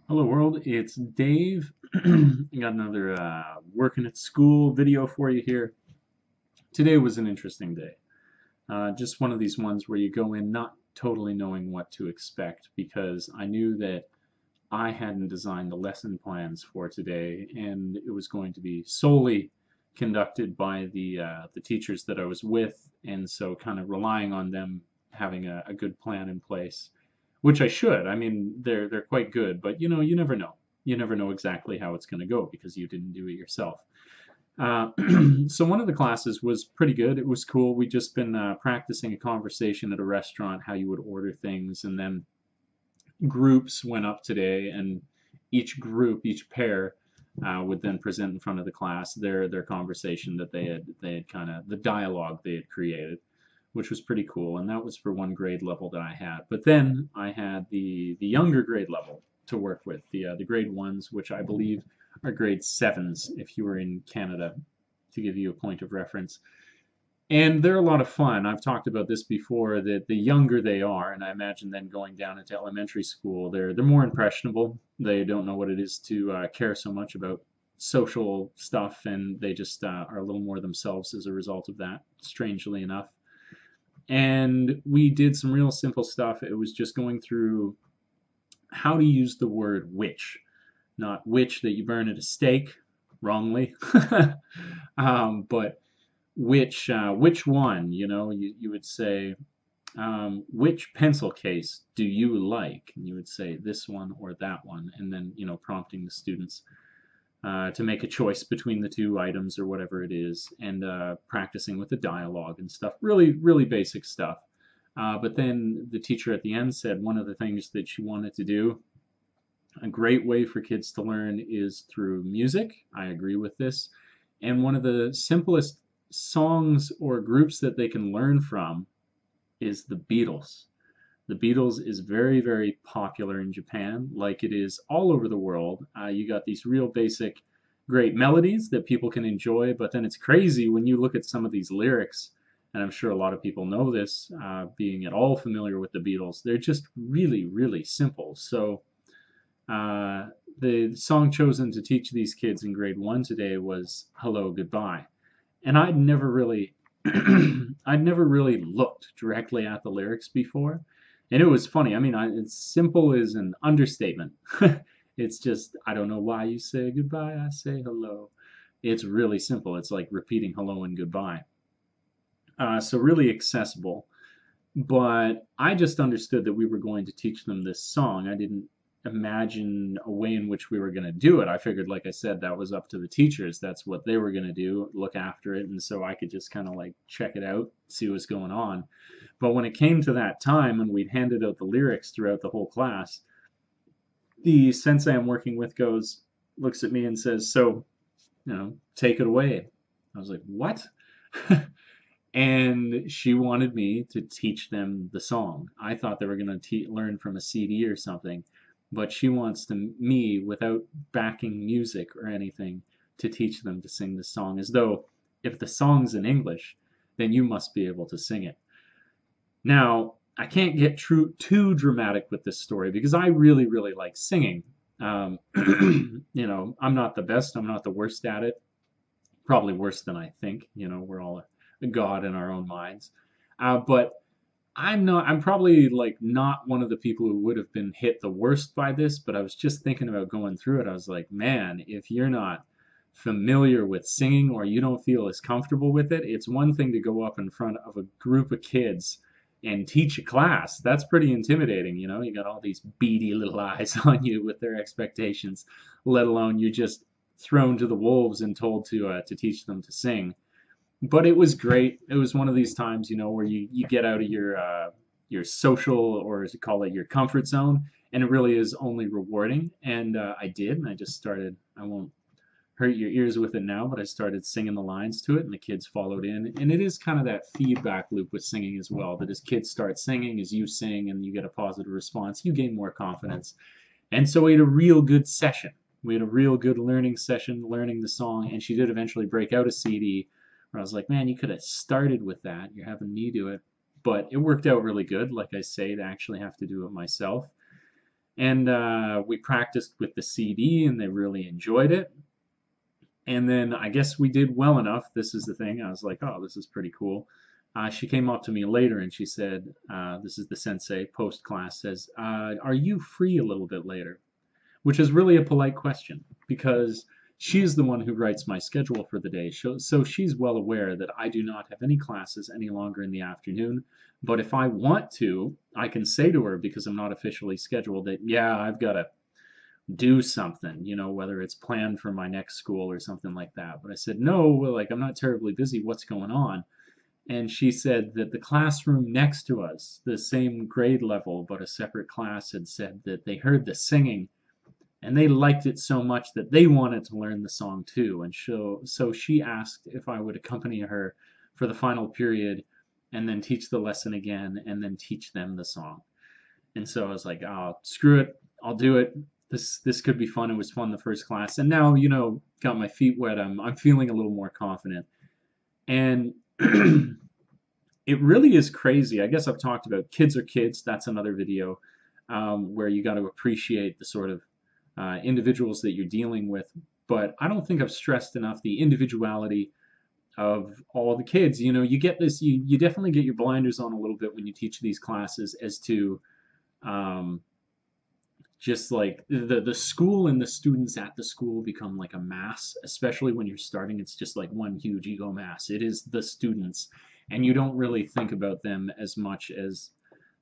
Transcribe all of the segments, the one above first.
Hello world, it's Dave. I got another working at school video for you here. Today was an interesting day. Just one of these ones where you go in not totally knowing what to expect because I knew that I hadn't designed the lesson plans for today and it was going to be solely conducted by the teachers that I was with, and so kind of relying on them having a good plan in place, which I should. I mean, they're quite good, but you never know. You never know exactly how it's going to go because you didn't do it yourself. Uh, so one of the classes was pretty good. It was cool. We just been practicing a conversation at a restaurant, how you would order things, and then groups went up today, and each pair would then present in front of the class their conversation that they had kind of the dialogue they had created, which was pretty cool. And that was for one grade level that I had. But then I had the younger grade level to work with, the grade ones, which I believe are grade sevens if you were in Canada, to give you a point of reference. And they're a lot of fun. I've talked about this before, that the younger they are, and I imagine then going down into elementary school, they're more impressionable. They don't know what it is to care so much about social stuff, and they just are a little more themselves as a result of that, strangely enough. And we did some real simple stuff. It was just going through how to use the word which, not which that you burn at a stake wrongly, but which one, you would say, which pencil case do you like? And you would say this one or that one, and then, prompting the students to make a choice between the two items or whatever it is, and practicing with the dialogue and stuff. Really, really basic stuff. But then the teacher at the end said one of the things that she wanted to do, a great way for kids to learn is through music. I agree with this. And one of the simplest songs or groups that they can learn from is the Beatles. The Beatles is very, very popular in Japan, like it is all over the world. You got these real basic, great melodies that people can enjoy, but then it's crazy when you look at some of these lyrics, and I'm sure a lot of people know this, being at all familiar with the Beatles. They're just really, really simple. So the song chosen to teach these kids in grade one today was Hello, Goodbye. And I'd never really looked directly at the lyrics before. And it was funny. I mean, it's simple as an understatement. It's just, I don't know why you say goodbye, I say hello. It's really simple. It's like repeating hello and goodbye. So really accessible. But I just understood that we were going to teach them this song. I didn't imagine a way in which we were going to do it. I figured, like I said, that was up to the teachers. That's what they were going to do, look after it, and so I could just kind of like check it out, see what's going on. But when it came to that time and we'd handed out the lyrics throughout the whole class, the sensei I'm working with looks at me and says, "So, take it away." I was like, "What?" And she wanted me to teach them the song. I thought they were going to learn from a CD or something, but she wants me, without backing music or anything, to teach them to sing the song, as though if the song's in English, then you must be able to sing it. Now, I can't get too dramatic with this story because I really, really like singing. Um, I'm not the best, I'm not the worst at it, probably worse than I think. We're all a god in our own minds. But I'm probably like not one of the people who would have been hit the worst by this, but I was just thinking about going through it. I was like, man, if you're not familiar with singing or you don't feel as comfortable with it, it's one thing to go up in front of a group of kids and teach a class. That's pretty intimidating. You got all these beady little eyes on you with their expectations, let alone you're just thrown to the wolves and told to teach them to sing. But it was great. It was one of these times, where you get out of your social, or as you call it, your comfort zone, and it really is only rewarding. And I did, and I just started. I won't hurt your ears with it now, but I started singing the lines to it, and the kids followed in. And it is kind of that feedback loop with singing as well. That as kids start singing, as you sing, and you get a positive response, you gain more confidence. And so we had a real good session. We had a real good learning session, learning the song, and she did eventually break out a CD where I was like, man, you could have started with that. You're having me do it. But it worked out really good, like I say, to actually have to do it myself. And we practiced with the CD, and they really enjoyed it. And then I guess we did well enough. This is the thing. I was like, oh, this is pretty cool. She came up to me later and she said, this is the sensei post class, says, are you free a little bit later? Which is really a polite question because she's the one who writes my schedule for the day. So she's well aware that I do not have any classes any longer in the afternoon. But if I want to, I can say to her, because I'm not officially scheduled, that, yeah, I've got to do something, whether it's planned for my next school or something like that. But I said, no, well, like, I'm not terribly busy. What's going on? And she said that the classroom next to us, the same grade level, but a separate class, had said that they heard the singing and they liked it so much that they wanted to learn the song too. And so she asked if I would accompany her for the final period and then teach the lesson again and then teach them the song. And so I was like, oh, screw it, I'll do it. This could be fun. It was fun the first class, and now got my feet wet. I'm feeling a little more confident, and it really is crazy. I guess I've talked about kids are kids. That's another video where you got to appreciate the sort of individuals that you're dealing with. But I don't think I've stressed enough the individuality of all the kids. You get this. You definitely get your blinders on a little bit when you teach these classes as to just like the school and the students at the school become like a mass, especially when you're starting. It's just like one huge ego mass. It is the students, and you don't really think about them as much as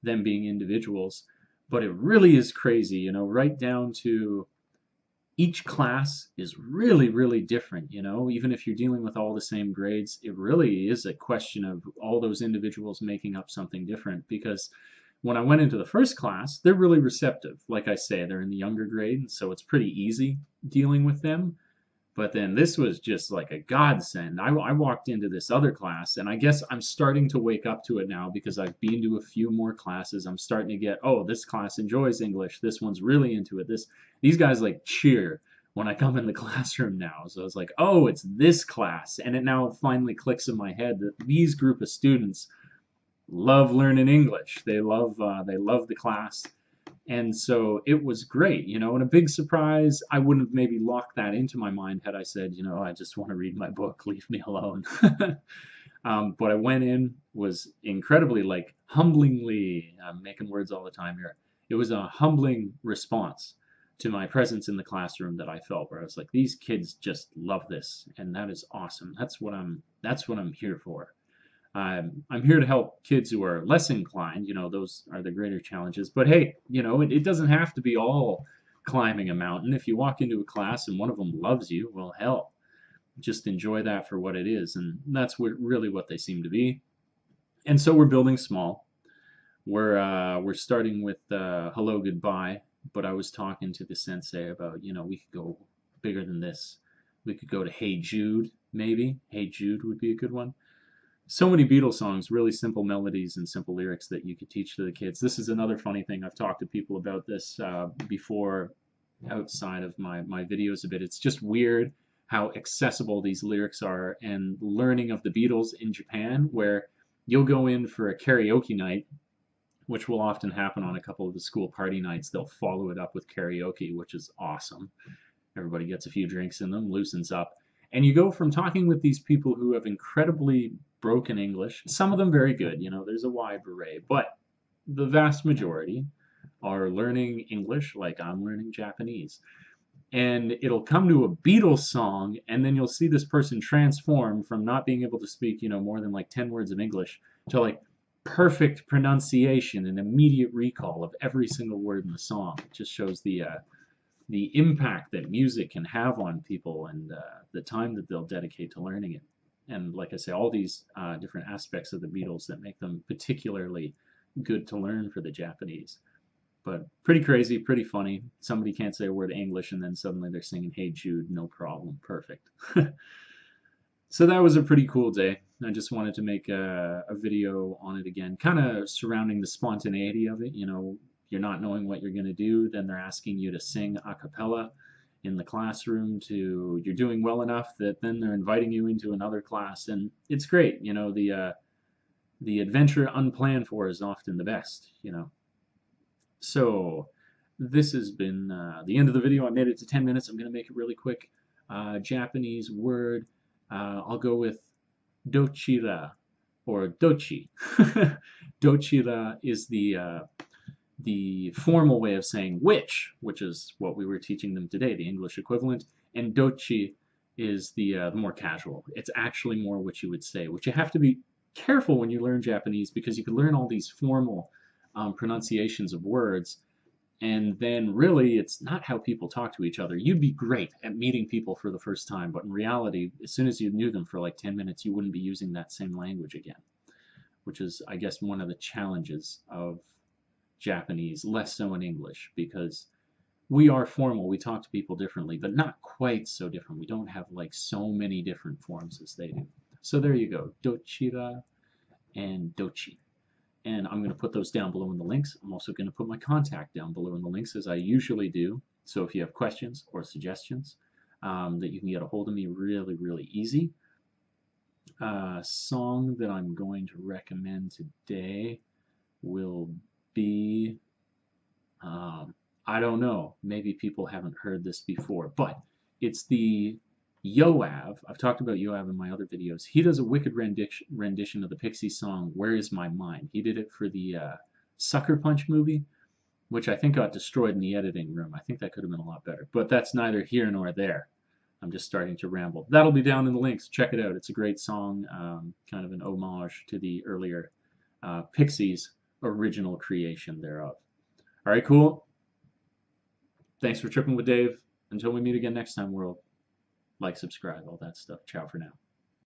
them being individuals. But it really is crazy, right down to each class is really, really different, even if you're dealing with all the same grades, it really is a question of all those individuals making up something different. Because when I went into the first class, they're really receptive. Like I say, they're in the younger grade, so it's pretty easy dealing with them. But then this was just like a godsend. I walked into this other class, and I guess I'm starting to wake up to it now because I've been to a few more classes. I'm starting to get, oh, this class enjoys English. This one's really into it. These guys like cheer when I come in the classroom now. So I was like, oh, it's this class. And it now finally clicks in my head that these group of students love learning English. They love the class. And so it was great, and a big surprise. I wouldn't have maybe locked that into my mind had I said, I just want to read my book, leave me alone. But I went in, was incredibly, like, humblingly, I'm making words all the time here. It was a humbling response to my presence in the classroom that I felt, where I was like, these kids just love this, and that is awesome. That's what I'm here for. I'm here to help kids who are less inclined. Those are the greater challenges. But hey, it doesn't have to be all climbing a mountain. If you walk into a class and one of them loves you, well, hell, just enjoy that for what it is. And that's really what they seem to be. And so we're building small. We're starting with hello, goodbye. But I was talking to the sensei about, we could go bigger than this. We could go to Hey Jude, maybe. Hey Jude would be a good one. So many Beatles songs, really simple melodies and simple lyrics that you could teach to the kids. This is another funny thing. I've talked to people about this before outside of my videos a bit. It's just weird how accessible these lyrics are, and learning of the Beatles in Japan, where you'll go in for a karaoke night, which will often happen on a couple of the school party nights. They'll follow it up with karaoke, which is awesome. Everybody gets a few drinks in them, loosens up. And you go from talking with these people who have incredibly broken English, some of them very good, there's a wide array, but the vast majority are learning English like I'm learning Japanese. And it'll come to a Beatles song, and then you'll see this person transform from not being able to speak, more than like 10 words of English to like perfect pronunciation and immediate recall of every single word in the song. It just shows the impact that music can have on people, and the time that they'll dedicate to learning it. And like I say, all these different aspects of the Beatles that make them particularly good to learn for the Japanese. But pretty crazy, pretty funny. Somebody can't say a word of English, and then suddenly they're singing Hey Jude, no problem, perfect. So that was a pretty cool day. I just wanted to make a video on it again, kind of surrounding the spontaneity of it. You're not knowing what you're going to do, then they're asking you to sing a cappella in the classroom, to you're doing well enough that then they're inviting you into another class, and it's great. The adventure unplanned for is often the best. So this has been the end of the video. I made it to 10 minutes. I'm going to make it really quick. Japanese word. I'll go with Dochira or Dochi. Dochira is the formal way of saying which is what we were teaching them today, the English equivalent, and Dochi is the more casual. It's actually more what you would say, which you have to be careful when you learn Japanese because you can learn all these formal pronunciations of words, and then really it's not how people talk to each other. You'd be great at meeting people for the first time, but in reality, as soon as you knew them for like 10 minutes, you wouldn't be using that same language again, which is, I guess, one of the challenges of Japanese, less so in English, because we are formal. We talk to people differently, but not quite so different. We don't have like so many different forms as they do. So there you go, Dochira and Dochi. And I'm going to put those down below in the links. I'm also going to put my contact down below in the links as I usually do. So if you have questions or suggestions, that you can get a hold of me really, really easy. Song that I'm going to recommend today will be, I don't know, maybe people haven't heard this before, but it's the Yoav. I've talked about Yoav in my other videos. He does a wicked rendition of the Pixies song, Where Is My Mind? He did it for the Sucker Punch movie, which I think got destroyed in the editing room. I think that could have been a lot better, but that's neither here nor there. I'm just starting to ramble. That'll be down in the links. Check it out. It's a great song, kind of an homage to the earlier Pixies original creation thereof. All right, cool. Thanks for tripping with Dave. Until we meet again next time, world. Like, subscribe, all that stuff. Ciao for now.